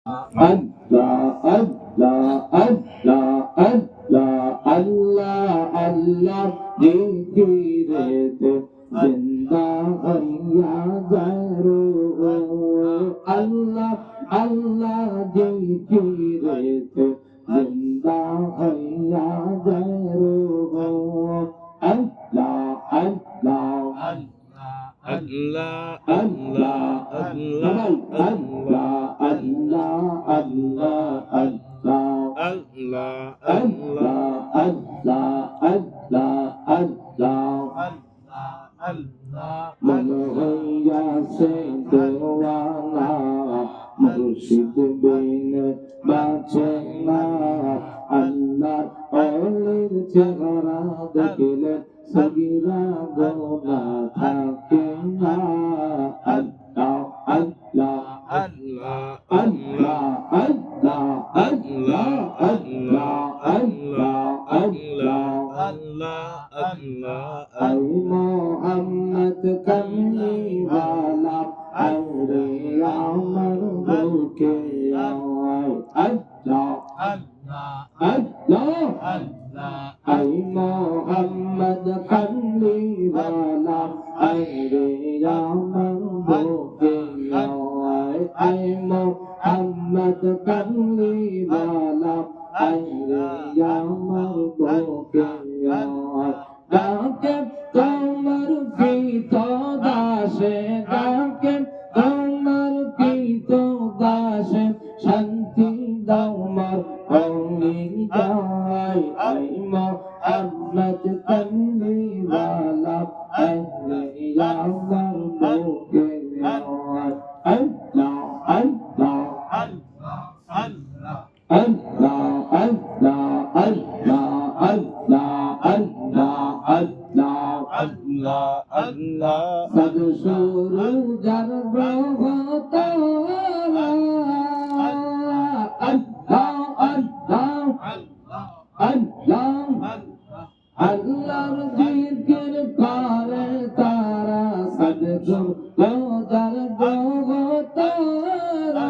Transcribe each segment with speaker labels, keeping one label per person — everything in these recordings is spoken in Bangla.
Speaker 1: আল্লাহ আল্লাহ আল্লাহ আল্লাহ আল্লাহ আল্লাহ জিকিরেতে জিন্দা হইয়া যায় রূহ আল্লাহ আল্লাহ জিকিরেতে জিন্দা হইয়া যায় রূহ আল্লাহ Allah
Speaker 2: Allah, Allah, Allah,
Speaker 1: Allah, Allah, Allah, Allah,
Speaker 2: Allah,
Speaker 1: Allah, Allah, Allah, Allah, मन होया से दीवाना मुर्शिद बिन बाचे ना अल्लाह ओलिर चेहरा देखले सगीरा गोना থাকে না আল্লাহ আল্লাহ
Speaker 2: Allah,
Speaker 1: আল্লাহ আল্লাহ আল্লাহ আল্লাহ আল্লাহ আল্লাহ
Speaker 2: Allah,
Speaker 1: আই মোহাম্মদ কমলি ওয়ালা আরে আমার বুকে আয় আল্লাহ আল্লাহ আই মোহাম্মদ কমলি ওয়ালা আরে আমার বুকে আয় আই মোহাম্মদ কমলি ওয়ালা আরে আমার বুকে আয় ডাকে তোমার পিত দাসে ডাকে তোমার পিত দাসে শান্তি দাও মার কৌলি যাই আই মোহাম্মদ কমলি ওয়ালা আহলে আমার বুকে আয় আল্লাহ আল্লাহ আল্লাহ আল্লাহ আল্লাহ আল্লাহ আল্লাহ আল্লাহ সদ শুরু যার গ্রহ তারা আল্লাহ আল্লাহ আল্লাহ আল্লাহর জিকির করে তারা সদ শুরু যার গ্রহ তারা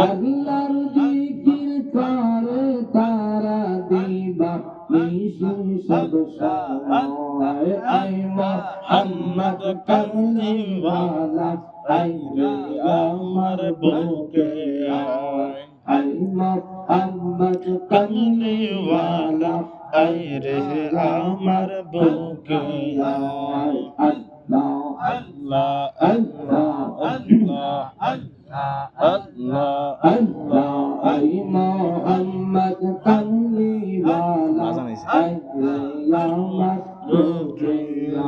Speaker 1: আল্লাহর জিকির করে তারা দিবা নিশি সব সময় আই মোহাম্মদ কমলি ওয়ালা আই রে আমার বুকে আয় আই মোহাম্মদ কমলি ওয়ালা আই রে আমার বুকে আয় আল্লাহ
Speaker 2: Allah,
Speaker 1: আল্লাহ
Speaker 2: Allah,
Speaker 1: আল্লাহ আল্লাহ আই মোহাম্মদ কমলি ওয়ালা আই আমার বুকে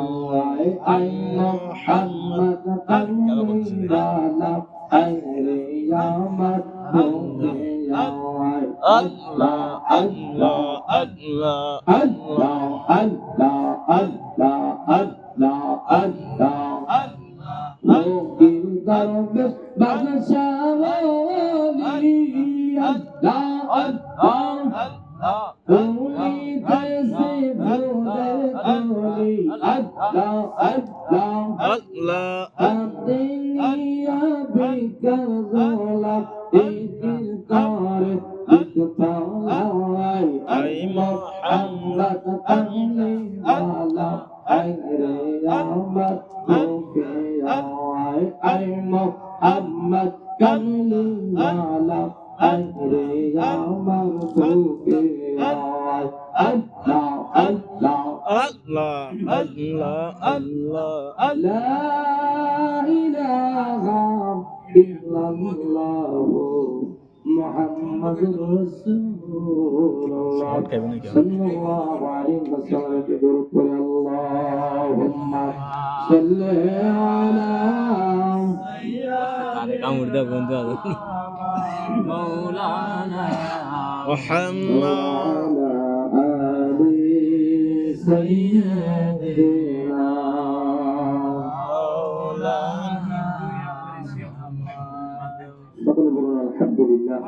Speaker 1: আয় আই মোহাম্মদ কমলি ওয়ালা আই আমার বুকে আয় আল্লাহ আল্লাহ
Speaker 2: Allah,
Speaker 1: আল্লাহ আল্লাহ আল্লাহ আল্লাহ আল্লাহ মুকির দরবেশ বাদশাহ ওলি আল্লাহ আল্লাহ তুমি দেশে ভোরে তোলি আল্লাহ আল্লাহ
Speaker 2: Allah,
Speaker 1: আদিনিয়া বিকার গোলা ইকির করে ইকতালাই আই মোহাম্মদ কমলি ওয়ালা আই রে আমার বুকে আয় আই মোহাম্মদ কমলি ওয়ালা আই রে আমার বুকে আয় আল্লাহ আল্লাহ
Speaker 2: Allah, Allah, Allah.
Speaker 1: লা ইলাহা ইল্লাল্লাহ মুহাম্মাদুর রাসূলুল্লাহ সাল্লাল্লাহু আলাইহি ওয়াসাল্লাম কে দরুদ পড়ে আল্লাহুম্মা সাল্লি আলা
Speaker 3: কামড়দা বন্ধু আছে মাওলানা
Speaker 2: Muhammad.
Speaker 1: وعلى آل سيدنا সকলে বলুন আলহামদুলিল্লাহ।